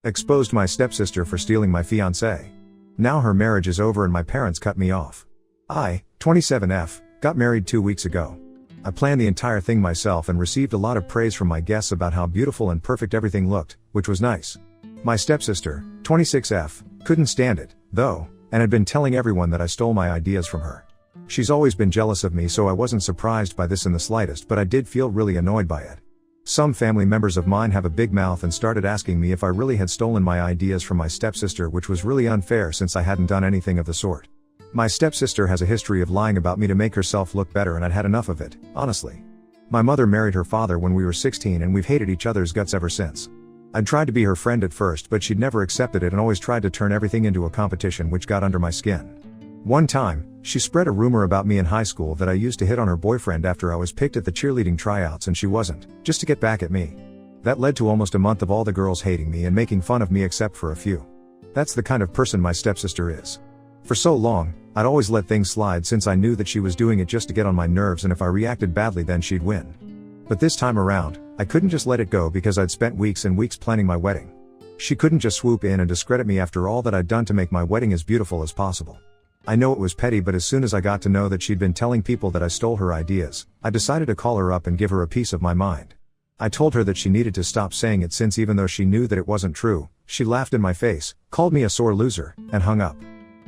Exposed my stepsister for stealing my fiancé. Now her marriage is over and my parents cut me off. I, 27F, got married 2 weeks ago. I planned the entire thing myself and received a lot of praise from my guests about how beautiful and perfect everything looked, which was nice. My stepsister, 26F, couldn't stand it, though, and had been telling everyone that I stole my ideas from her. She's always been jealous of me, so I wasn't surprised by this in the slightest, but I did feel really annoyed by it. Some family members of mine have a big mouth and started asking me if I really had stolen my ideas from my stepsister, which was really unfair since I hadn't done anything of the sort. My stepsister has a history of lying about me to make herself look better, and I'd had enough of it, honestly. My mother married her father when we were 16 and we've hated each other's guts ever since. I'd tried to be her friend at first, but she'd never accepted it and always tried to turn everything into a competition, which got under my skin. One time, she spread a rumor about me in high school that I used to hit on her boyfriend after I was picked at the cheerleading tryouts and she wasn't, just to get back at me. That led to almost a month of all the girls hating me and making fun of me except for a few. That's the kind of person my stepsister is. For so long, I'd always let things slide since I knew that she was doing it just to get on my nerves, and if I reacted badly then she'd win. But this time around, I couldn't just let it go because I'd spent weeks and weeks planning my wedding. She couldn't just swoop in and discredit me after all that I'd done to make my wedding as beautiful as possible. I know it was petty, but as soon as I got to know that she'd been telling people that I stole her ideas, I decided to call her up and give her a piece of my mind. I told her that she needed to stop saying it, since even though she knew that it wasn't true, she laughed in my face, called me a sore loser, and hung up.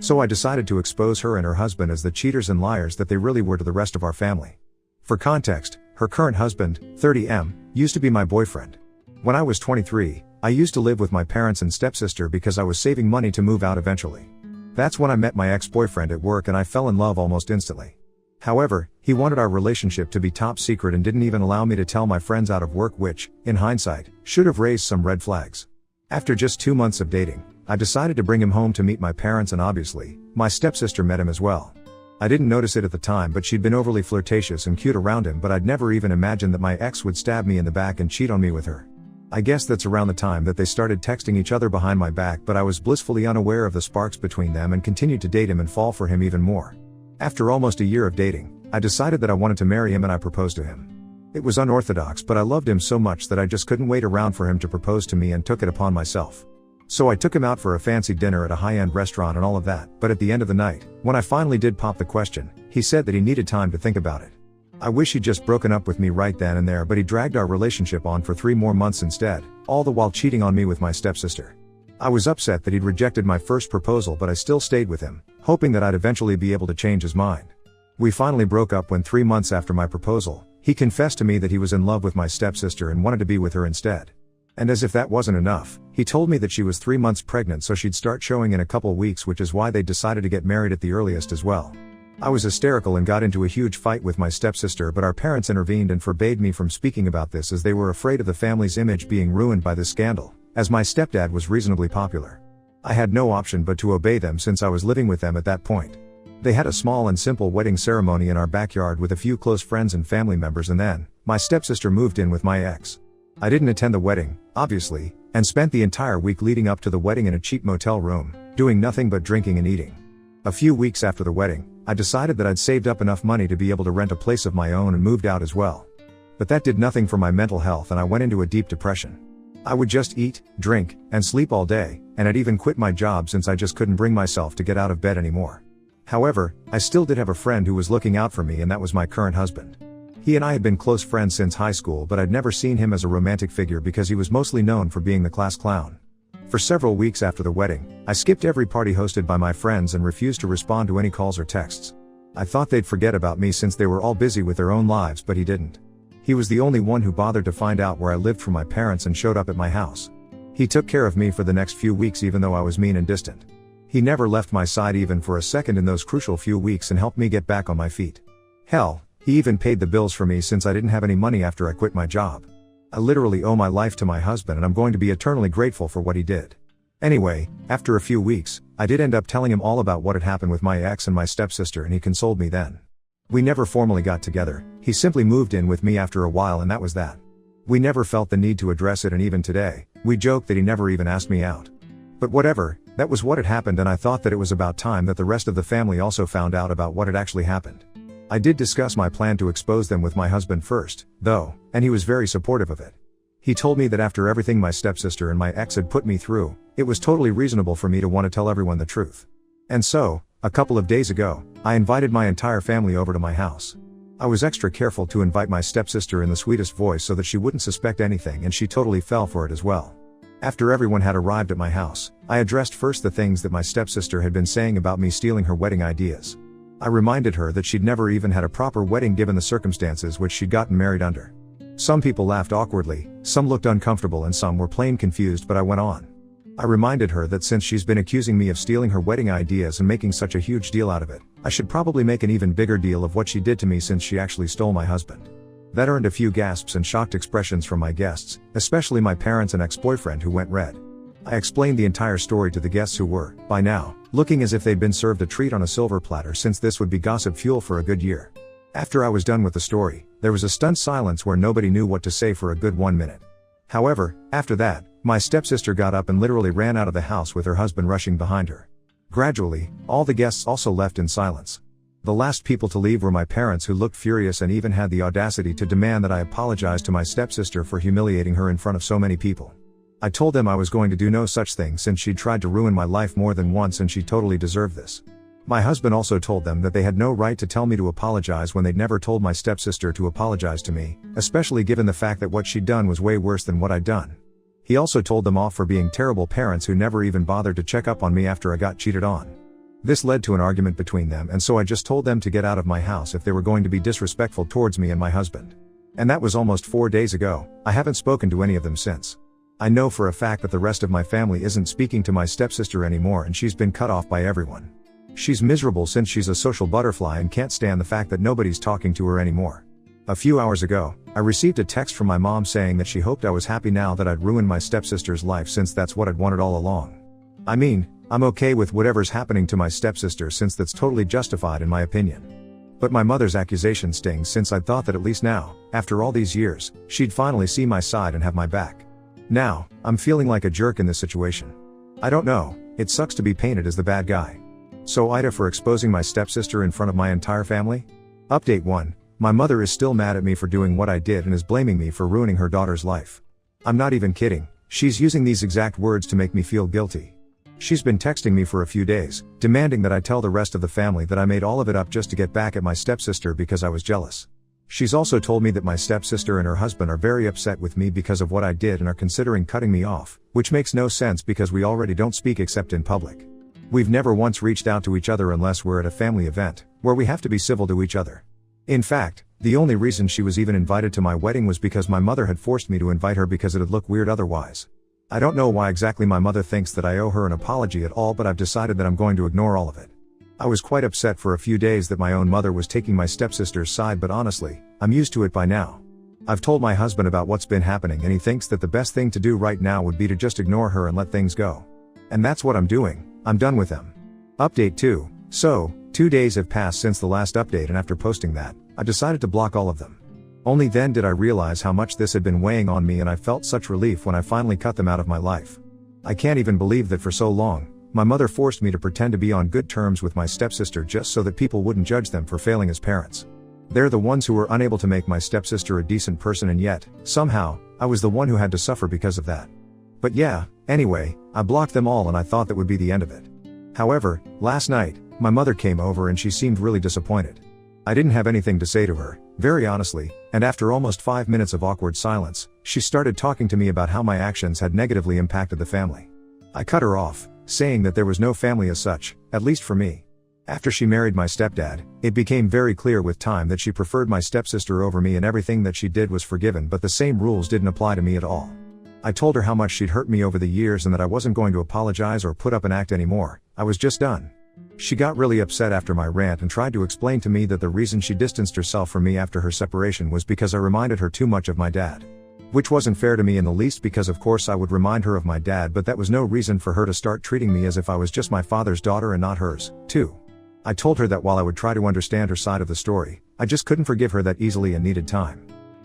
So I decided to expose her and her husband as the cheaters and liars that they really were to the rest of our family. For context, her current husband, 30M, used to be my boyfriend. When I was 23, I used to live with my parents and stepsister because I was saving money to move out eventually. That's when I met my ex-boyfriend at work and I fell in love almost instantly. However, he wanted our relationship to be top secret and didn't even allow me to tell my friends out of work, which, in hindsight, should have raised some red flags. After just 2 months of dating, I decided to bring him home to meet my parents, and obviously, my stepsister met him as well. I didn't notice it at the time, but she'd been overly flirtatious and cute around him, but I'd never even imagined that my ex would stab me in the back and cheat on me with her. I guess that's around the time that they started texting each other behind my back, but I was blissfully unaware of the sparks between them and continued to date him and fall for him even more. After almost a year of dating, I decided that I wanted to marry him and I proposed to him. It was unorthodox, but I loved him so much that I just couldn't wait around for him to propose to me and took it upon myself. So I took him out for a fancy dinner at a high-end restaurant and all of that, but at the end of the night, when I finally did pop the question, he said that he needed time to think about it. I wish he'd just broken up with me right then and there, but he dragged our relationship on for 3 more months instead, all the while cheating on me with my stepsister. I was upset that he'd rejected my first proposal, but I still stayed with him, hoping that I'd eventually be able to change his mind. We finally broke up when 3 months after my proposal, he confessed to me that he was in love with my stepsister and wanted to be with her instead. And as if that wasn't enough, he told me that she was 3 months pregnant, so she'd start showing in a couple weeks, which is why they decided to get married at the earliest as well. I was hysterical and got into a huge fight with my stepsister, but our parents intervened and forbade me from speaking about this as they were afraid of the family's image being ruined by this scandal, as my stepdad was reasonably popular. I had no option but to obey them since I was living with them at that point. They had a small and simple wedding ceremony in our backyard with a few close friends and family members, and then, my stepsister moved in with my ex. I didn't attend the wedding, obviously, and spent the entire week leading up to the wedding in a cheap motel room, doing nothing but drinking and eating. A few weeks after the wedding, I decided that I'd saved up enough money to be able to rent a place of my own and moved out as well. But that did nothing for my mental health and I went into a deep depression. I would just eat, drink, and sleep all day, and I'd even quit my job since I just couldn't bring myself to get out of bed anymore. However, I still did have a friend who was looking out for me, and that was my current husband. He and I had been close friends since high school, but I'd never seen him as a romantic figure because he was mostly known for being the class clown. For several weeks after the wedding, I skipped every party hosted by my friends and refused to respond to any calls or texts. I thought they'd forget about me since they were all busy with their own lives, but he didn't. He was the only one who bothered to find out where I lived from my parents and showed up at my house. He took care of me for the next few weeks even though I was mean and distant. He never left my side even for a second in those crucial few weeks and helped me get back on my feet. Hell, he even paid the bills for me since I didn't have any money after I quit my job. I literally owe my life to my husband and I'm going to be eternally grateful for what he did. Anyway, after a few weeks, I did end up telling him all about what had happened with my ex and my stepsister, and he consoled me then. We never formally got together, he simply moved in with me after a while and that was that. We never felt the need to address it, and even today, we joke that he never even asked me out. But whatever, that was what had happened, and I thought that it was about time that the rest of the family also found out about what had actually happened. I did discuss my plan to expose them with my husband first, though, and he was very supportive of it. He told me that after everything my stepsister and my ex had put me through, it was totally reasonable for me to want to tell everyone the truth. And so, a couple of days ago, I invited my entire family over to my house. I was extra careful to invite my stepsister in the sweetest voice so that she wouldn't suspect anything, and she totally fell for it as well. After everyone had arrived at my house, I addressed first the things that my stepsister had been saying about me stealing her wedding ideas. I reminded her that she'd never even had a proper wedding given the circumstances which she'd gotten married under. Some people laughed awkwardly, some looked uncomfortable, and some were plain confused, but I went on. I reminded her that since she's been accusing me of stealing her wedding ideas and making such a huge deal out of it, I should probably make an even bigger deal of what she did to me since she actually stole my husband. That earned a few gasps and shocked expressions from my guests, especially my parents and ex-boyfriend, who went red. I explained the entire story to the guests, who were, by now, looking as if they'd been served a treat on a silver platter, since this would be gossip fuel for a good year. After I was done with the story, there was a stunned silence where nobody knew what to say for a good 1 minute. However, after that, my stepsister got up and literally ran out of the house with her husband rushing behind her. Gradually, all the guests also left in silence. The last people to leave were my parents, who looked furious and even had the audacity to demand that I apologize to my stepsister for humiliating her in front of so many people. I told them I was going to do no such thing, since she'd tried to ruin my life more than once and she totally deserved this. My husband also told them that they had no right to tell me to apologize when they'd never told my stepsister to apologize to me, especially given the fact that what she'd done was way worse than what I'd done. He also told them off for being terrible parents who never even bothered to check up on me after I got cheated on. This led to an argument between them, and so I just told them to get out of my house if they were going to be disrespectful towards me and my husband. And that was almost 4 days ago. I haven't spoken to any of them since. I know for a fact that the rest of my family isn't speaking to my stepsister anymore, and she's been cut off by everyone. She's miserable since she's a social butterfly and can't stand the fact that nobody's talking to her anymore. A few hours ago, I received a text from my mom saying that she hoped I was happy now that I'd ruined my stepsister's life, since that's what I'd wanted all along. I mean, I'm okay with whatever's happening to my stepsister, since that's totally justified in my opinion. But my mother's accusation stings, since I thought that at least now, after all these years, she'd finally see my side and have my back. Now, I'm feeling like a jerk in this situation. I don't know, it sucks to be painted as the bad guy. So Ida for exposing my stepsister in front of my entire family? Update 1. My mother is still mad at me for doing what I did and is blaming me for ruining her daughter's life. I'm not even kidding, she's using these exact words to make me feel guilty. She's been texting me for a few days, demanding that I tell the rest of the family that I made all of it up just to get back at my stepsister because I was jealous. She's also told me that my stepsister and her husband are very upset with me because of what I did and are considering cutting me off, which makes no sense because we already don't speak except in public. We've never once reached out to each other unless we're at a family event, where we have to be civil to each other. In fact, the only reason she was even invited to my wedding was because my mother had forced me to invite her because it'd look weird otherwise. I don't know why exactly my mother thinks that I owe her an apology at all, but I've decided that I'm going to ignore all of it. I was quite upset for a few days that my own mother was taking my stepsister's side, but honestly, I'm used to it by now. I've told my husband about what's been happening, and he thinks that the best thing to do right now would be to just ignore her and let things go. And that's what I'm doing. I'm done with them. Update 2. So, 2 days have passed since the last update, and after posting that, I decided to block all of them. Only then did I realize how much this had been weighing on me, and I felt such relief when I finally cut them out of my life. I can't even believe that for so long, my mother forced me to pretend to be on good terms with my stepsister just so that people wouldn't judge them for failing as parents. They're the ones who were unable to make my stepsister a decent person, and yet, somehow, I was the one who had to suffer because of that. But yeah, anyway, I blocked them all and I thought that would be the end of it. However, last night, my mother came over and she seemed really disappointed. I didn't have anything to say to her, very honestly, and after almost 5 minutes of awkward silence, she started talking to me about how my actions had negatively impacted the family. I cut her off, saying that there was no family as such, at least for me. After she married my stepdad, it became very clear with time that she preferred my stepsister over me, and everything that she did was forgiven, but the same rules didn't apply to me at all. I told her how much she'd hurt me over the years and that I wasn't going to apologize or put up an act anymore. I was just done. She got really upset after my rant and tried to explain to me that the reason she distanced herself from me after her separation was because I reminded her too much of my dad. Which wasn't fair to me in the least, because of course I would remind her of my dad, but that was no reason for her to start treating me as if I was just my father's daughter and not hers, too. I told her that while I would try to understand her side of the story, I just couldn't forgive her that easily and needed time.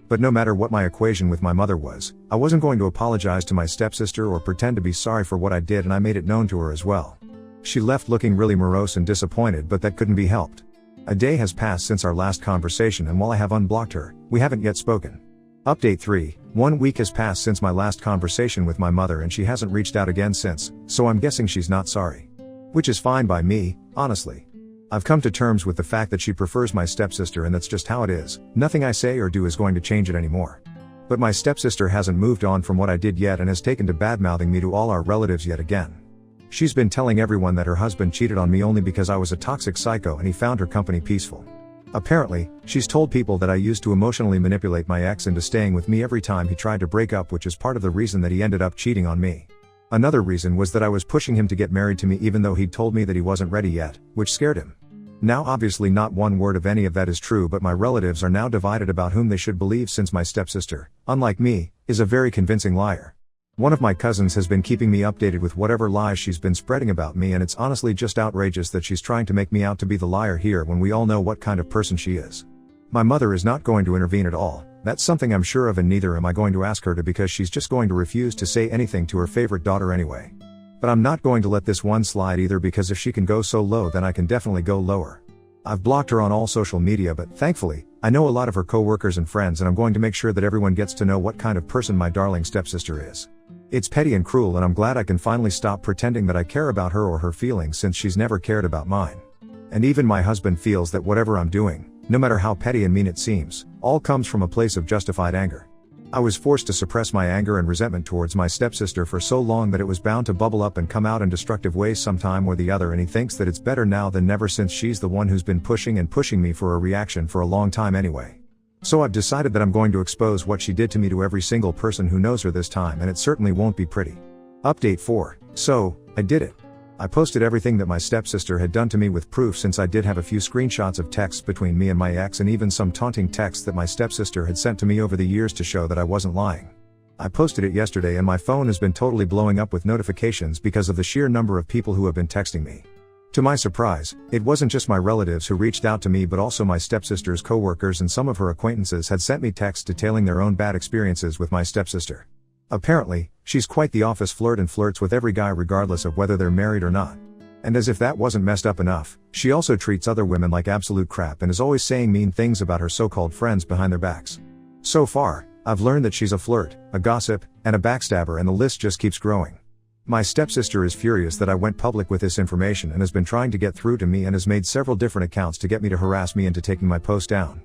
But no matter what my equation with my mother was, I wasn't going to apologize to my stepsister or pretend to be sorry for what I did, and I made it known to her as well. She left looking really morose and disappointed, but that couldn't be helped. A day has passed since our last conversation, and while I have unblocked her, we haven't yet spoken. Update 3. 1 week has passed since my last conversation with my mother and she hasn't reached out again since, so I'm guessing she's not sorry. Which is fine by me, honestly. I've come to terms with the fact that she prefers my stepsister and that's just how it is. Nothing I say or do is going to change it anymore. But my stepsister hasn't moved on from what I did yet and has taken to badmouthing me to all our relatives yet again. She's been telling everyone that her husband cheated on me only because I was a toxic psycho and he found her company peaceful. Apparently, she's told people that I used to emotionally manipulate my ex into staying with me every time he tried to break up, which is part of the reason that he ended up cheating on me. Another reason was that I was pushing him to get married to me even though he'd told me that he wasn't ready yet, which scared him. Now obviously not one word of any of that is true, but my relatives are now divided about whom they should believe since my stepsister, unlike me, is a very convincing liar. One of my cousins has been keeping me updated with whatever lies she's been spreading about me, and it's honestly just outrageous that she's trying to make me out to be the liar here when we all know what kind of person she is. My mother is not going to intervene at all, that's something I'm sure of, and neither am I going to ask her to, because she's just going to refuse to say anything to her favorite daughter anyway. But I'm not going to let this one slide either, because if she can go so low then I can definitely go lower. I've blocked her on all social media, but thankfully, I know a lot of her co-workers and friends, and I'm going to make sure that everyone gets to know what kind of person my darling stepsister is. It's petty and cruel, and I'm glad I can finally stop pretending that I care about her or her feelings, since she's never cared about mine. And even my husband feels that whatever I'm doing, no matter how petty and mean it seems, all comes from a place of justified anger. I was forced to suppress my anger and resentment towards my stepsister for so long that it was bound to bubble up and come out in destructive ways sometime or the other, and he thinks that it's better now than never, since she's the one who's been pushing me for a reaction for a long time anyway. So I've decided that I'm going to expose what she did to me to every single person who knows her this time, and it certainly won't be pretty. Update 4. So, I did it. I posted everything that my stepsister had done to me with proof, since I did have a few screenshots of texts between me and my ex, and even some taunting texts that my stepsister had sent to me over the years to show that I wasn't lying. I posted it yesterday and my phone has been totally blowing up with notifications because of the sheer number of people who have been texting me. To my surprise, it wasn't just my relatives who reached out to me, but also my stepsister's co-workers and some of her acquaintances had sent me texts detailing their own bad experiences with my stepsister. Apparently, she's quite the office flirt and flirts with every guy regardless of whether they're married or not. And as if that wasn't messed up enough, she also treats other women like absolute crap and is always saying mean things about her so-called friends behind their backs. So far, I've learned that she's a flirt, a gossip, and a backstabber, and the list just keeps growing. My stepsister is furious that I went public with this information and has been trying to get through to me and has made several different accounts to get me to harass me into taking my post down.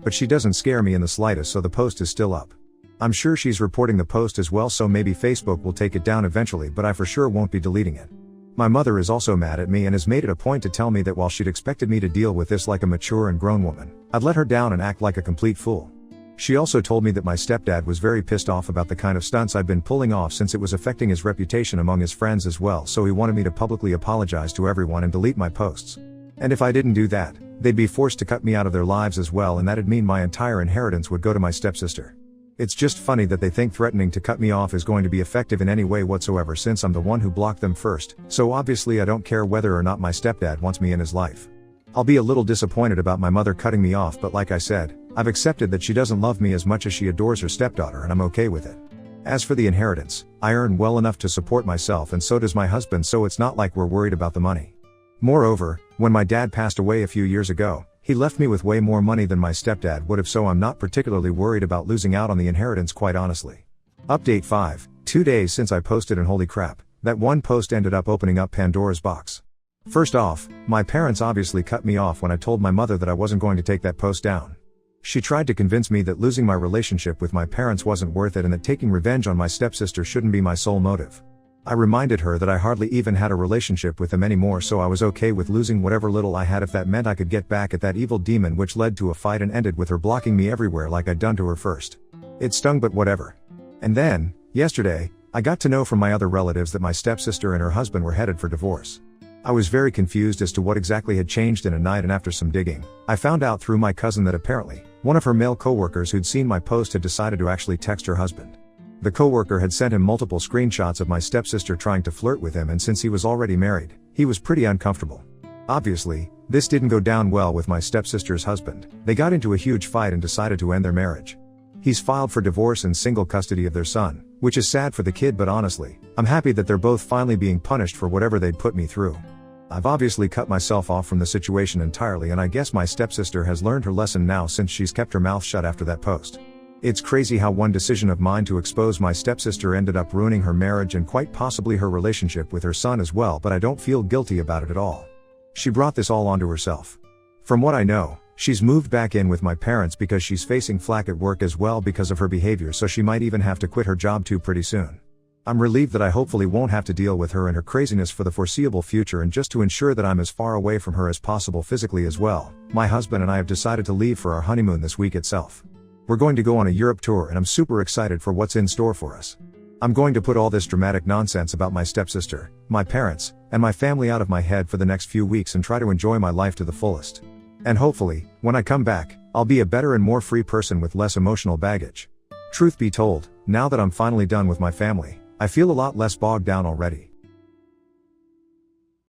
But she doesn't scare me in the slightest, so the post is still up. I'm sure she's reporting the post as well, so maybe Facebook will take it down eventually, but I for sure won't be deleting it. My mother is also mad at me and has made it a point to tell me that while she'd expected me to deal with this like a mature and grown woman, I'd let her down and act like a complete fool. She also told me that my stepdad was very pissed off about the kind of stunts I'd been pulling off, since it was affecting his reputation among his friends as well, so he wanted me to publicly apologize to everyone and delete my posts. And if I didn't do that, they'd be forced to cut me out of their lives as well, and that'd mean my entire inheritance would go to my stepsister. It's just funny that they think threatening to cut me off is going to be effective in any way whatsoever, since I'm the one who blocked them first, so obviously I don't care whether or not my stepdad wants me in his life. I'll be a little disappointed about my mother cutting me off, but like I said, I've accepted that she doesn't love me as much as she adores her stepdaughter, and I'm okay with it. As for the inheritance, I earn well enough to support myself, and so does my husband, so it's not like we're worried about the money. Moreover, when my dad passed away a few years ago, he left me with way more money than my stepdad would have, so I'm not particularly worried about losing out on the inheritance, quite honestly. Update 5. 2 days since I posted, and holy crap, that one post ended up opening up Pandora's box. First off, my parents obviously cut me off when I told my mother that I wasn't going to take that post down. She tried to convince me that losing my relationship with my parents wasn't worth it and that taking revenge on my stepsister shouldn't be my sole motive. I reminded her that I hardly even had a relationship with them anymore, so I was okay with losing whatever little I had if that meant I could get back at that evil demon, which led to a fight and ended with her blocking me everywhere like I'd done to her first. It stung, but whatever. And then, yesterday, I got to know from my other relatives that my stepsister and her husband were headed for divorce. I was very confused as to what exactly had changed in a night, and after some digging, I found out through my cousin that apparently, one of her male co-workers who'd seen my post had decided to actually text her husband. The co-worker had sent him multiple screenshots of my stepsister trying to flirt with him, and since he was already married, he was pretty uncomfortable. Obviously, this didn't go down well with my stepsister's husband. They got into a huge fight and decided to end their marriage. He's filed for divorce and single custody of their son, which is sad for the kid, but honestly, I'm happy that they're both finally being punished for whatever they'd put me through. I've obviously cut myself off from the situation entirely, and I guess my stepsister has learned her lesson now, since she's kept her mouth shut after that post. It's crazy how one decision of mine to expose my stepsister ended up ruining her marriage and quite possibly her relationship with her son as well, but I don't feel guilty about it at all. She brought this all onto herself. From what I know, she's moved back in with my parents because she's facing flack at work as well because of her behavior, so she might even have to quit her job too pretty soon. I'm relieved that I hopefully won't have to deal with her and her craziness for the foreseeable future, and just to ensure that I'm as far away from her as possible physically as well, my husband and I have decided to leave for our honeymoon this week itself. We're going to go on a Europe tour and I'm super excited for what's in store for us. I'm going to put all this dramatic nonsense about my stepsister, my parents, and my family out of my head for the next few weeks and try to enjoy my life to the fullest. And hopefully, when I come back, I'll be a better and more free person with less emotional baggage. Truth be told, now that I'm finally done with my family, I feel a lot less bogged down already.